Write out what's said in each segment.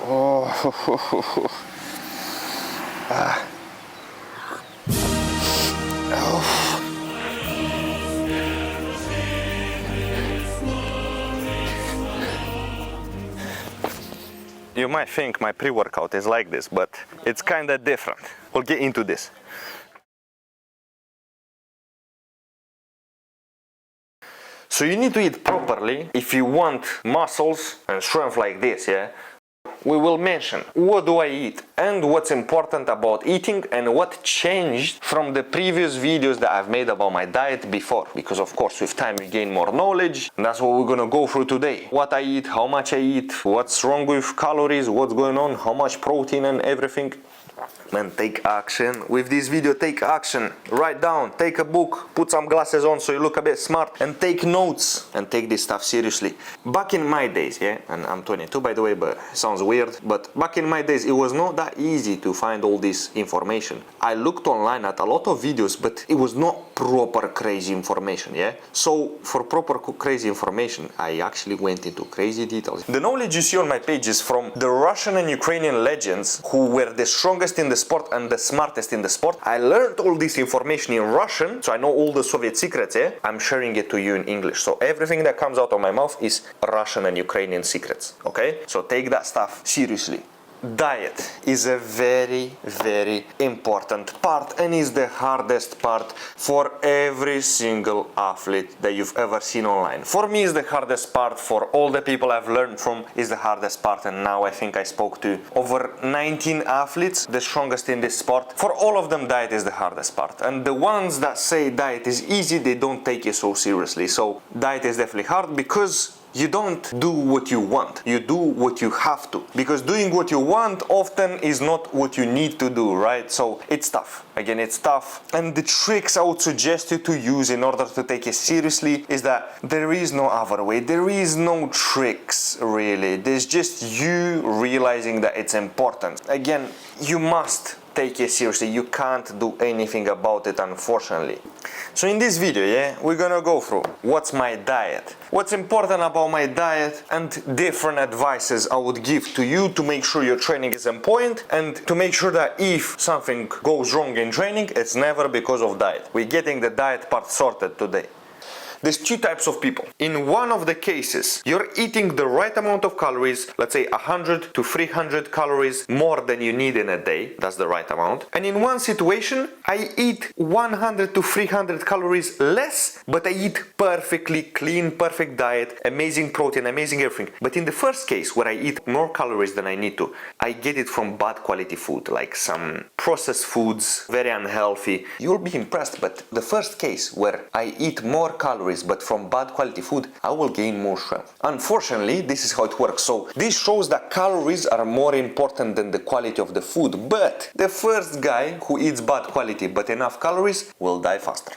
Oh. You might think my pre-workout is like this, but it's kind of different. We'll get into this. So you need to eat properly if you want muscles and strength like this, yeah? We will mention what do I eat and what's important about eating and what changed from the previous videos that I've made about my diet before, because of course with time you gain more knowledge, and that's what we're gonna go through today. What I eat, how much I eat, what's wrong with calories, what's going on, how much protein and everything. Man, take action. With this video, take action. Write down, take a book, put some glasses on so you look a bit smart, and take notes and take this stuff seriously. Back in my days, yeah, and I'm 22 by the way, but it sounds weird, but back in my days it was not that easy to find all this information. I looked online at a lot of videos, but it was not proper crazy information, yeah? So for proper crazy information, I actually went into crazy details. The knowledge you see on my page is from the Russian and Ukrainian legends who were the strongest in the sport and the smartest in the sport. I learned all this information in Russian, so I know all the Soviet secrets, yeah? I'm sharing it to you in English. So everything that comes out of my mouth is Russian and Ukrainian secrets, okay? So take that stuff seriously. Diet is a very, very important part and is the hardest part for every single athlete that you've ever seen online. For me, it's the hardest part. For all the people I've learned from, is the hardest part. And now I think I spoke to over 19 athletes, the strongest in this sport. For all of them, diet is the hardest part. And the ones that say diet is easy, they don't take it so seriously. So diet is definitely hard because you don't do what you want, you do what you have to. Because doing what you want often is not what you need to do, right? So it's tough. Again, it's tough. And the tricks I would suggest you to use in order to take it seriously is that there is no other way. There is no tricks, really. There's just you realizing that it's important. Again, you must take it seriously. You can't do anything about it, unfortunately. So in this video, yeah, we're gonna go through what's my diet, what's important about my diet, and different advices I would give to you to make sure your training is on point and to make sure that if something goes wrong in training, it's never because of diet. We're getting the diet part sorted today. There's two types of people. In one of the cases, you're eating the right amount of calories, let's say 100 to 300 calories more than you need in a day. That's the right amount. And in one situation, I eat 100 to 300 calories less, but I eat perfectly clean, perfect diet, amazing protein, amazing everything. But in the first case, where I eat more calories than I need to, I get it from bad quality food, like some processed foods, very unhealthy. You'll be impressed, but the first case where I eat more calories but from bad quality food, I will gain more strength. Unfortunately, this is how it works. So this shows that calories are more important than the quality of the food. But the first guy who eats bad quality but enough calories will die faster.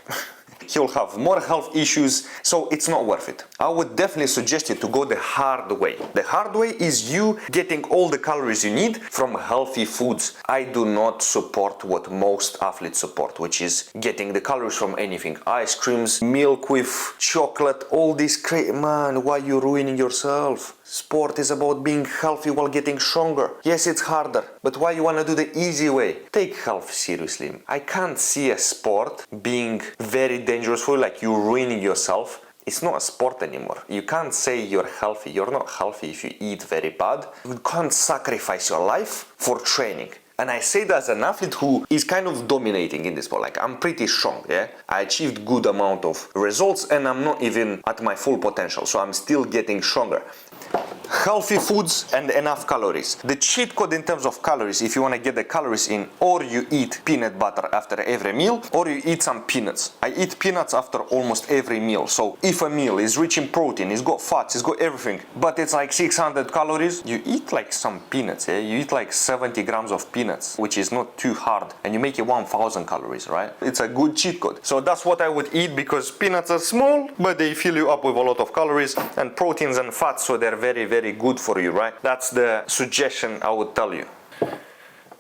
He'll have more health issues, so it's not worth it. I would definitely suggest you to go the hard way. The hard way is you getting all the calories you need from healthy foods. I do not support what most athletes support, which is getting the calories from anything. Ice creams, milk with chocolate, all this man, why are you ruining yourself? Sport is about being healthy while getting stronger. Yes, it's harder, but why you wanna do the easy way? Take health seriously. I can't see a sport being very dangerous for you, like you ruining yourself. It's not a sport anymore. You can't say you're healthy. You're not healthy if you eat very bad. You can't sacrifice your life for training. And I say that as an athlete who is kind of dominating in this sport. Like, I'm pretty strong, yeah? I achieved good amount of results and I'm not even at my full potential, so I'm still getting stronger. Healthy foods and enough calories. The cheat code in terms of calories, if you want to get the calories in, or you eat peanut butter after every meal, or you eat some peanuts. I eat peanuts after almost every meal. So if a meal is rich in protein, it's got fats, it's got everything, but it's like 600 calories, you eat like some peanuts, yeah? You eat like 70 grams of peanuts, which is not too hard, and you make it 1000 calories, right? It's a good cheat code. So that's what I would eat, because peanuts are small, but they fill you up with a lot of calories and proteins and fats, so they're very, very good for you, right? That's the suggestion I would tell you.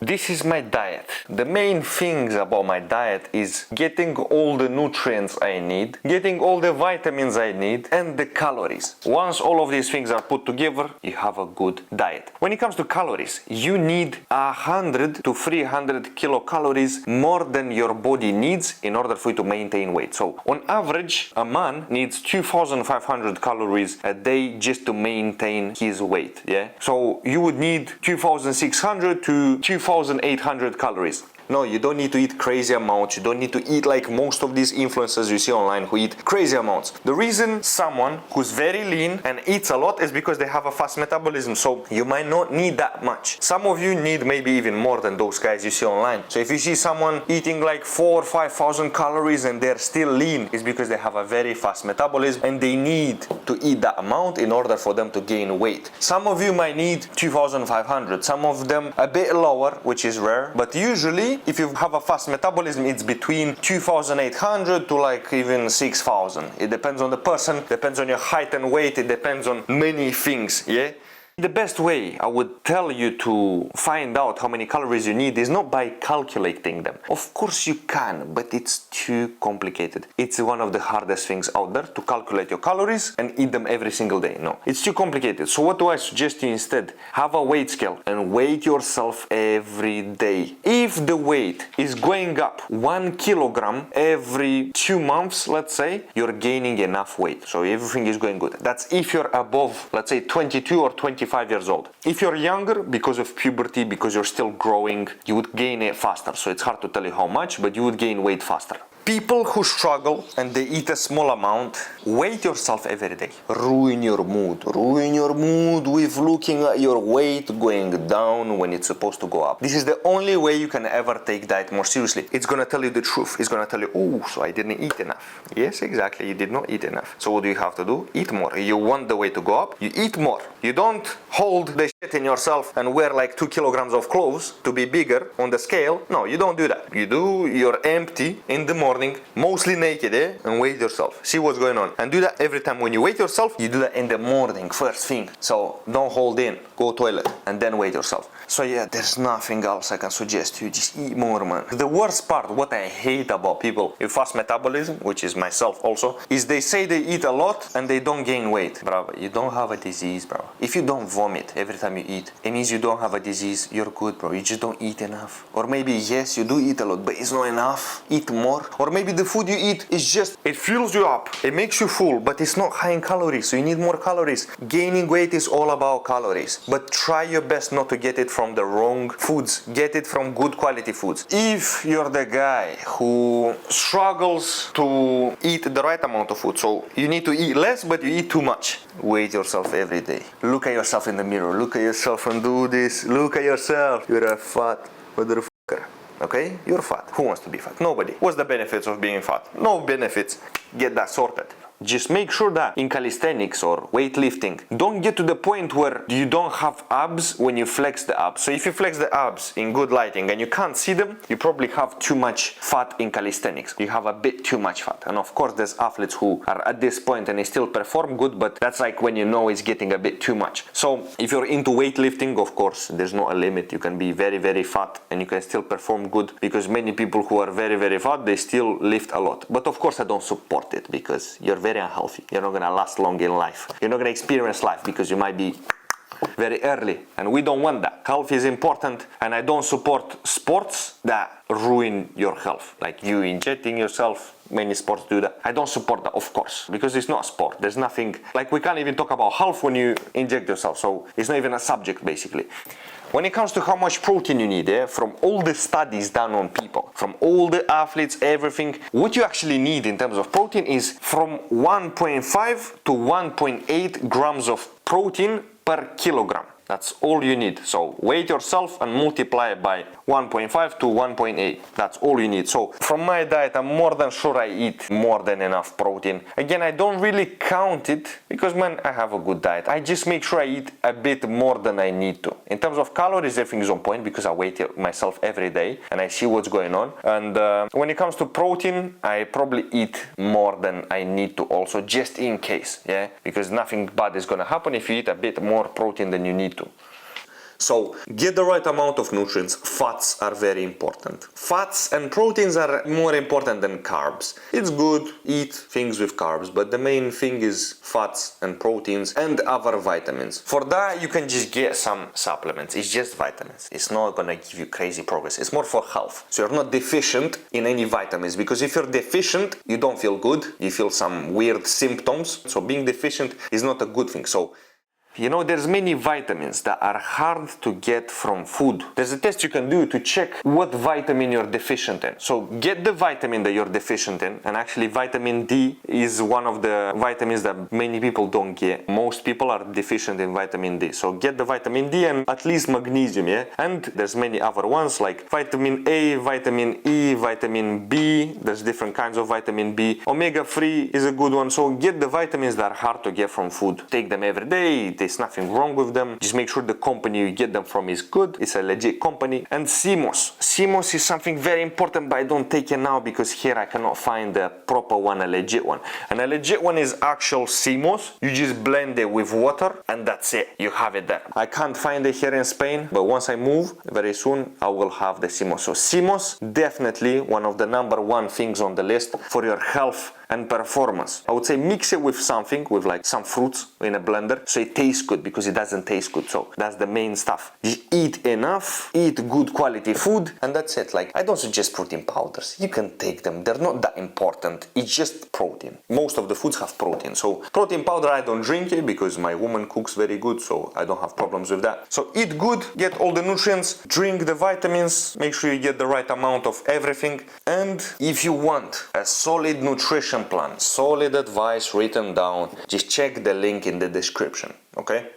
this is my diet. The main things about my diet is getting all the nutrients I need, getting all the vitamins I need, and the calories. Once all of these things are put together, you have a good diet. When it comes to calories, you need 100 to 300 kilocalories more than your body needs in order for you to maintain weight. So on average, a man needs 2,500 calories a day just to maintain his weight. Yeah. So you would need 2,600 to 2,800 calories. No, you don't need to eat crazy amounts. You don't need to eat like most of these influencers you see online who eat crazy amounts. The reason someone who's very lean and eats a lot is because they have a fast metabolism. So you might not need that much. Some of you need maybe even more than those guys you see online. So if you see someone eating like 4,000 or 5,000 calories and they're still lean, it's because they have a very fast metabolism and they need to eat that amount in order for them to gain weight. Some of you might need 2,500. Some of them a bit lower, which is rare, but usually if you have a fast metabolism, it's between 2,800 to like even 6,000. It depends on the person, depends on your height and weight, it depends on many things, yeah? The best way I would tell you to find out how many calories you need is not by calculating them. Of course you can, but it's too complicated. It's one of the hardest things out there to calculate your calories and eat them every single day. No, it's too complicated. So what do I suggest you instead? Have a weight scale and weigh yourself every day. If the weight is going up 1 kilogram every 2 months, let's say, you're gaining enough weight. So everything is going good. That's if you're above, let's say 22 or 25 years old. If you're younger, because of puberty, because you're still growing, you would gain it faster. So it's hard to tell you how much, but you would gain weight faster. People who struggle and they eat a small amount, weight yourself every day. Ruin your mood. Ruin your mood with looking at your weight going down when it's supposed to go up. This is the only way you can ever take diet more seriously. It's gonna tell you the truth. It's gonna tell you, oh, so I didn't eat enough. Yes, exactly, you did not eat enough. So what do you have to do? Eat more. You want the weight to go up, you eat more. You don't hold the shit in yourself and wear like 2 kilograms of clothes to be bigger on the scale. No, you don't do that. You do your empty in the morning, mostly naked, and weigh yourself. See what's going on. And do that every time when you weigh yourself, you do that in the morning, first thing. So don't hold in, go toilet, and then weigh yourself. So yeah, there's nothing else I can suggest you. Just eat more, man. The worst part, what I hate about people with fast metabolism, which is myself also, is they say they eat a lot and they don't gain weight. Bro, you don't have a disease, bro. If you don't vomit every time you eat, it means you don't have a disease. You're good, bro. You just don't eat enough. Or maybe, yes, you do eat a lot, but it's not enough. Eat more. Or maybe the food you eat is just, it fills you up. It makes you full, but it's not high in calories, so you need more calories. Gaining weight is all about calories, but try your best not to get it from the wrong foods. Get it from good quality foods. If you're the guy who struggles to eat the right amount of food, so you need to eat less, but you eat too much, weigh yourself every day. Look at yourself in the mirror. Look at yourself and do this. Look at yourself. You're a fat motherfucker. Okay? You're fat. Who wants to be fat? Nobody. What's the benefits of being fat? No benefits. Get that sorted. Just make sure that in calisthenics or weightlifting, don't get to the point where you don't have abs when you flex the abs. So if you flex the abs in good lighting and you can't see them, you probably have too much fat in calisthenics. You have a bit too much fat. And of course there's athletes who are at this point and they still perform good, but that's like when you know it's getting a bit too much. So if you're into weightlifting, of course, there's not a limit. You can be very, very fat and you can still perform good, because many people who are very, very fat, they still lift a lot. But of course I don't support it, because you're very unhealthy. You're not gonna last long in life. You're not gonna experience life because you might be very early, and we don't want that. Health is important, and I don't support sports that ruin your health, like you injecting yourself. Many sports do that. I don't support that, of course, because it's not a sport. There's nothing, like we can't even talk about health when you inject yourself, so it's not even a subject basically. When it comes to how much protein you need, from all the studies done on people, from all the athletes, everything, what you actually need in terms of protein is from 1.5 to 1.8 grams of protein per kilogram. That's all you need. So weigh yourself and multiply it by 1.5 to 1.8. That's all you need. So from my diet, I'm more than sure I eat more than enough protein. Again, I don't really count it because, man, I have a good diet. I just make sure I eat a bit more than I need to. In terms of calories, everything is on point because I weigh myself every day and I see what's going on. And when it comes to protein, I probably eat more than I need to also, just in case, yeah? Because nothing bad is gonna happen if you eat a bit more protein than you need to. So get the right amount of nutrients. Fats are very important. Fats and proteins are more important than carbs. It's good, eat things with carbs, but the main thing is fats and proteins and other vitamins. For that, you can just get some supplements. It's just vitamins. It's not gonna give you crazy progress. It's more for health. So you're not deficient in any vitamins, because if you're deficient, you don't feel good. You feel some weird symptoms. So being deficient is not a good thing. So you know, there's many vitamins that are hard to get from food. There's a test you can do to check what vitamin you're deficient in. So get the vitamin that you're deficient in, and actually vitamin D is one of the vitamins that many people don't get. Most people are deficient in vitamin D. So get the vitamin D and at least magnesium, yeah? And there's many other ones like vitamin A, vitamin E, vitamin B. There's different kinds of vitamin B. Omega-3 is a good one. So get the vitamins that are hard to get from food. Take them every day. There's nothing wrong with them. Just make sure the company you get them from is good. It's a legit company. And CMOS. CMOS is something very important, but I don't take it now because here I cannot find the proper one, a legit one. And a legit one is actual CMOS. You just blend it with water and that's it. You have it there. I can't find it here in Spain, but once I move, very soon, I will have the CMOS. So CMOS, definitely one of the #1 things on the list for your health and performance. I would say mix it with something, with like some fruits in a blender, so it tastes good, because it doesn't taste good. So that's the main stuff. Just eat enough, eat good quality food, and that's it. Like, I don't suggest protein powders. You can take them. They're not that important. It's just protein. Most of the foods have protein. So protein powder, I don't drink it because my woman cooks very good, so I don't have problems with that. So eat good, get all the nutrients, drink the vitamins, make sure you get the right amount of everything. And if you want a solid nutrition plan, solid advice written down, just check the link in the description, okay?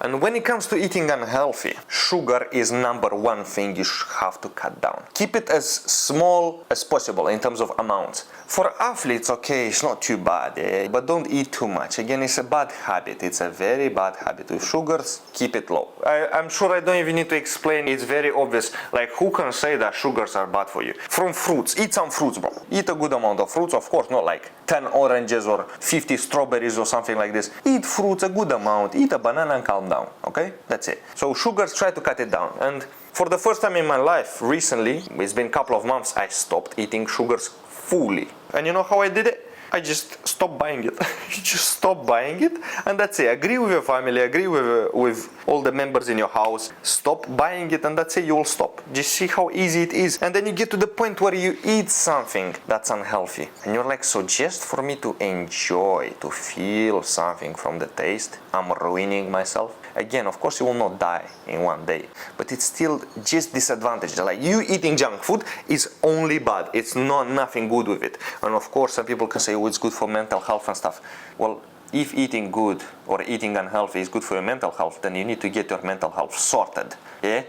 And when it comes to eating unhealthy, sugar is #1 thing you have to cut down. Keep it as small as possible in terms of amounts. For athletes, okay, it's not too bad, but don't eat too much. Again, it's a bad habit. It's a very bad habit. With sugars, keep it low. I'm sure I don't even need to explain. It's very obvious. Like, who can say that sugars are bad for you? From fruits, eat some fruits, bro. Eat a good amount of fruits, of course, not like 10 oranges or 50 strawberries or something like this. Eat fruits a good amount. Eat a banana and calm down, okay? That's it. So sugars, try to cut it down. And for the first time in my life, recently, it's been a couple of months, I stopped eating sugars fully. And you know how I did it? I just stopped buying it. You just stop buying it, and that's it. Agree with your family, agree with all the members in your house. Stop buying it, and that's it. You will stop. Just see how easy it is. And then you get to the point where you eat something that's unhealthy, and you're like, so just for me to enjoy, to feel something from the taste, I'm ruining myself. Again, of course, you will not die in one day, but it's still just disadvantage. Like, you eating junk food is only bad. It's not nothing good with it. And of course, some people can say, oh, it's good for mental health and stuff. Well, if eating good or eating unhealthy is good for your mental health, then you need to get your mental health sorted. Yeah?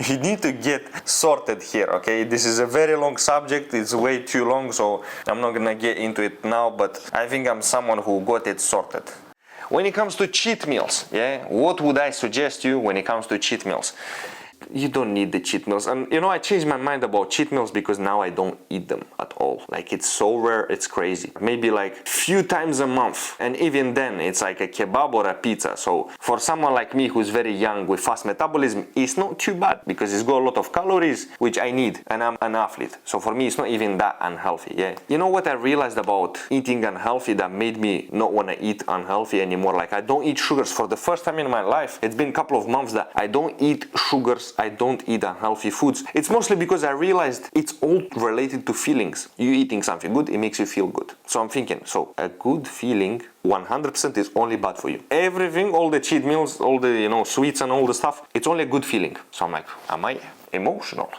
You need to get sorted here, okay? This is a very long subject. It's way too long, so I'm not gonna get into it now, but I think I'm someone who got it sorted. When it comes to cheat meals, yeah, what would I suggest you when it comes to cheat meals? You don't need the cheat meals. And you know, I changed my mind about cheat meals because now I don't eat them at all. Like, it's so rare, it's crazy. Maybe like few times a month, and even then it's like a kebab or a pizza. So for someone like me who's very young with fast metabolism, it's not too bad because it's got a lot of calories, which I need, and I'm an athlete. So for me, it's not even that unhealthy, yeah. You know what I realized about eating unhealthy that made me not want to eat unhealthy anymore? Like, I don't eat sugars for the first time in my life. It's been a couple of months that I don't eat sugars, I don't eat unhealthy foods. It's mostly because I realized it's all related to feelings. You eating something good, it makes you feel good. So I'm thinking, so a good feeling 100% is only bad for you. Everything, all the cheat meals, all the, you know, sweets and all the stuff, it's only a good feeling. So I'm like, am I emotional?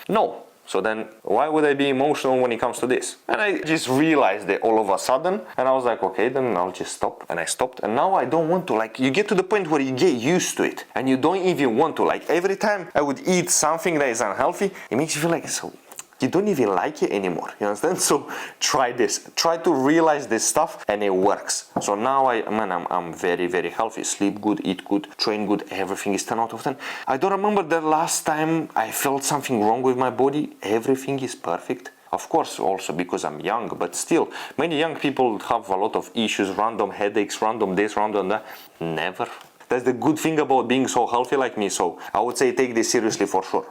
No. So then why would I be emotional when it comes to this? And I just realized it all of a sudden, and I was like, okay, then I'll just stop. And I stopped, and now I don't want to. Like, you get to the point where you get used to it and you don't even want to. Like, every time I would eat something that is unhealthy, it makes you feel like, so you don't even like it anymore, you understand? So try this, try to realize this stuff, and it works. So now I'm very, very healthy. Sleep good, eat good, train good, everything is 10 out of 10. I don't remember the last time I felt something wrong with my body. Everything is perfect. Of course, also because I'm young, but still, many young people have a lot of issues, random headaches, random this, random that. Never. That's the good thing about being so healthy like me. So I would say take this seriously for sure.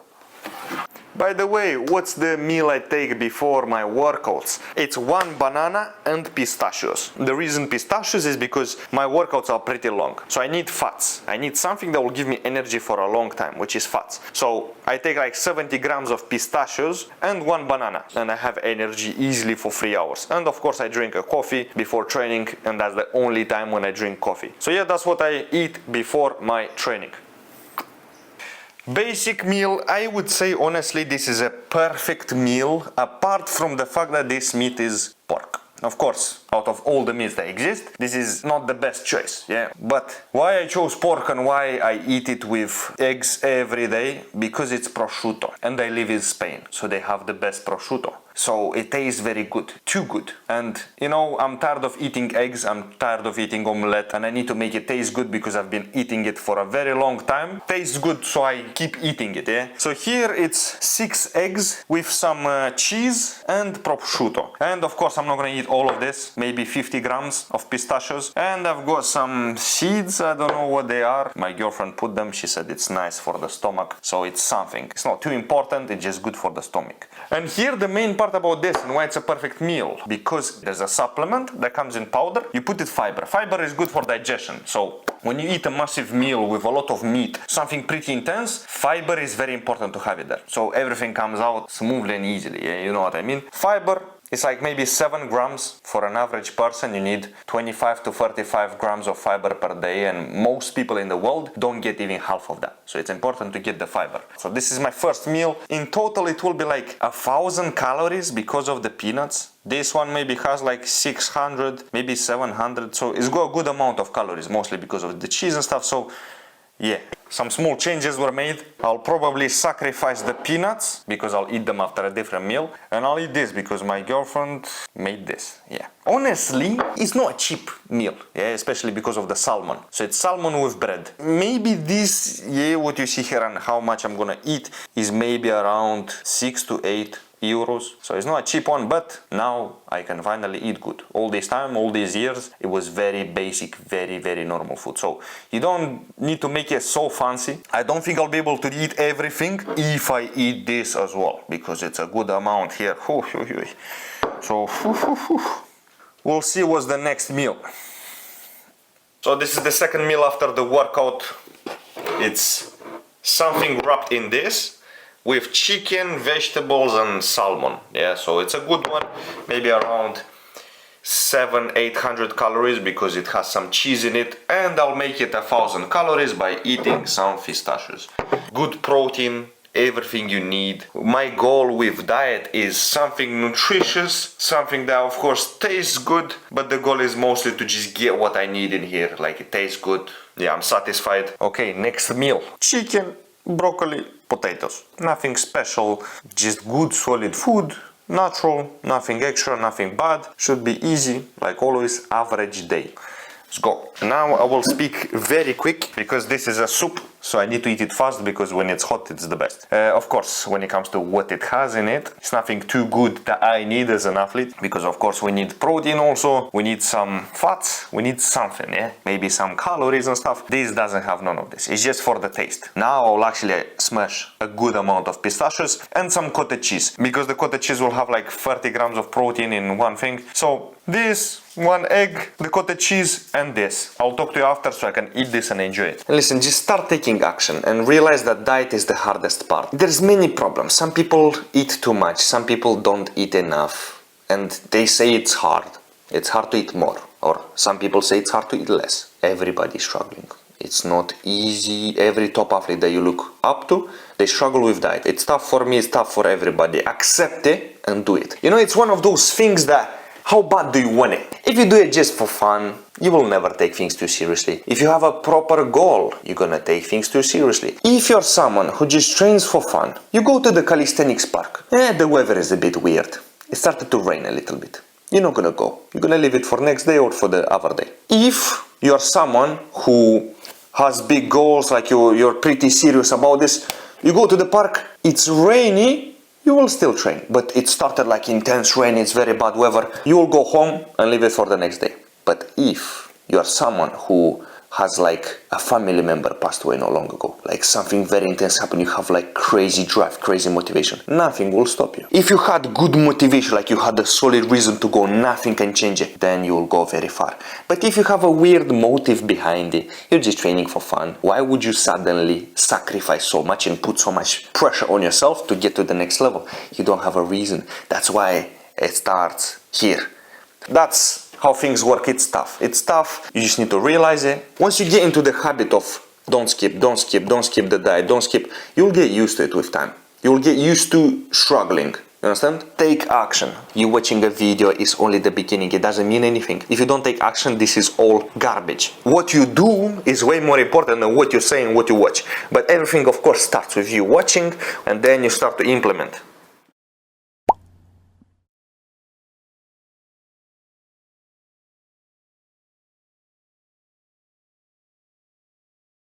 By the way, what's the meal I take before my workouts? It's 1 banana and pistachios. The reason pistachios is because my workouts are pretty long. So I need fats. I need something that will give me energy for a long time, which is fats. So I take like 70 grams of pistachios and 1 banana. And I have energy easily for 3 hours. And of course I drink a coffee before training, and that's the only time when I drink coffee. So yeah, that's what I eat before my training. Basic meal, I would say honestly this is a perfect meal apart from the fact that this meat is pork. Of course, out of all the meats that exist, this is not the best choice, yeah. But why I chose pork and why I eat it with eggs every day? Because it's prosciutto. And I live in Spain, so they have the best prosciutto. So it tastes very good, too good. And you know, I'm tired of eating eggs, I'm tired of eating omelette, and I need to make it taste good because I've been eating it for a very long time. Tastes good, so I keep eating it, yeah. So here it's 6 eggs with some cheese and prosciutto. And of course I'm not gonna eat all of this, maybe 50 grams of pistachios. And I've got some seeds, I don't know what they are. My girlfriend put them, she said it's nice for the stomach, so it's something. It's not too important, it's just good for the stomach. And here the main part about this and why it's a perfect meal, because there's a supplement that comes in powder. You put it fiber. Fiber is good for digestion. So when you eat a massive meal with a lot of meat, something pretty intense, fiber is very important to have it there. So everything comes out smoothly and easily. Yeah, you know what I mean? Fiber. It's like maybe 7 grams for an average person. You need 25 to 35 grams of fiber per day, and most people in the world don't get even half of that. So it's important to get the fiber. So this is my first meal. In total it will be like 1,000 calories because of the peanuts. This one maybe has like 600, maybe 700. So it's got a good amount of calories, mostly because of the cheese and stuff. So yeah, some small changes were made. I'll probably sacrifice the peanuts because I'll eat them after a different meal. And I'll eat this because my girlfriend made this, yeah. Honestly, it's not a cheap meal, yeah, especially because of the salmon. So it's salmon with bread. Maybe this, yeah, what you see here and how much I'm gonna eat is maybe around 6 to 8 euros. So it's not a cheap one, but now I can finally eat good. All this time, all these years, it was very basic, very normal food. So you don't need to make it so fancy. I don't think I'll be able to eat everything if I eat this as well, because it's a good amount here. So we'll see what's the next meal. So this is the second meal after the workout. It's something wrapped in this, with chicken, vegetables and salmon. Yeah, so it's a good one, maybe around 700-800 calories because it has some cheese in it, and I'll make it 1,000 calories by eating some pistachios. Good protein, everything you need. My goal with diet is something nutritious, something that of course tastes good, but the goal is mostly to just get what I need in here, like it tastes good. Yeah, I'm satisfied. Okay, next meal. Chicken, broccoli, potatoes. Nothing special, just good solid food, natural, nothing extra, nothing bad. Should be easy, like always, average day. Let's go. Now I will speak very quick because this is a soup, so I need to eat it fast because when it's hot it's the best. Of course, when it comes to what it has in it, it's nothing too good that I need as an athlete, because of course we need protein also, we need some fats, we need something, yeah? Maybe some calories and stuff. This doesn't have none of this, it's just for the taste. Now I'll actually smash a good amount of pistachios and some cottage cheese, because the cottage cheese will have like 30 grams of protein in one thing. So this, 1 egg, the cottage cheese and this. I'll talk to you after so I can eat this and enjoy it. Listen, just start taking action and realize that diet is the hardest part. There's many problems. Some people eat too much, some people don't eat enough, and they say it's hard. It's hard to eat more. Or some people say it's hard to eat less. Everybody's struggling. It's not easy. Every top athlete that you look up to, they struggle with diet. It's tough for me, it's tough for everybody. Accept it and do it. You know, it's one of those things that, how bad do you want it? If you do it just for fun, you will never take things too seriously. If you have a proper goal, you're gonna take things too seriously. If you're someone who just trains for fun, you go to the calisthenics park. The weather is a bit weird. It started to rain a little bit. You're not gonna go. You're gonna leave it for next day or for the other day. If you're someone who has big goals, like you're pretty serious about this, you go to the park, it's rainy, you will still train, but it started like intense rain, it's very bad weather. You will go home and leave it for the next day. But if you are someone who has like a family member passed away not long ago, like something very intense happened, you have like crazy drive, crazy motivation, nothing will stop you. If you had good motivation, like you had a solid reason to go, nothing can change it, then you will go very far. But if you have a weird motive behind it, you're just training for fun, why would you suddenly sacrifice so much and put so much pressure on yourself to get to the next level? You don't have a reason. That's why it starts here. That's how things work. It's tough. It's tough. You just need to realize it. Once you get into the habit of don't skip the diet, don't skip, you'll get used to it with time. You'll get used to struggling. You understand? Take action. You watching a video is only the beginning. It doesn't mean anything. If you don't take action, this is all garbage. What you do is way more important than what you say and what you watch. But everything, of course, starts with you watching, and then you start to implement.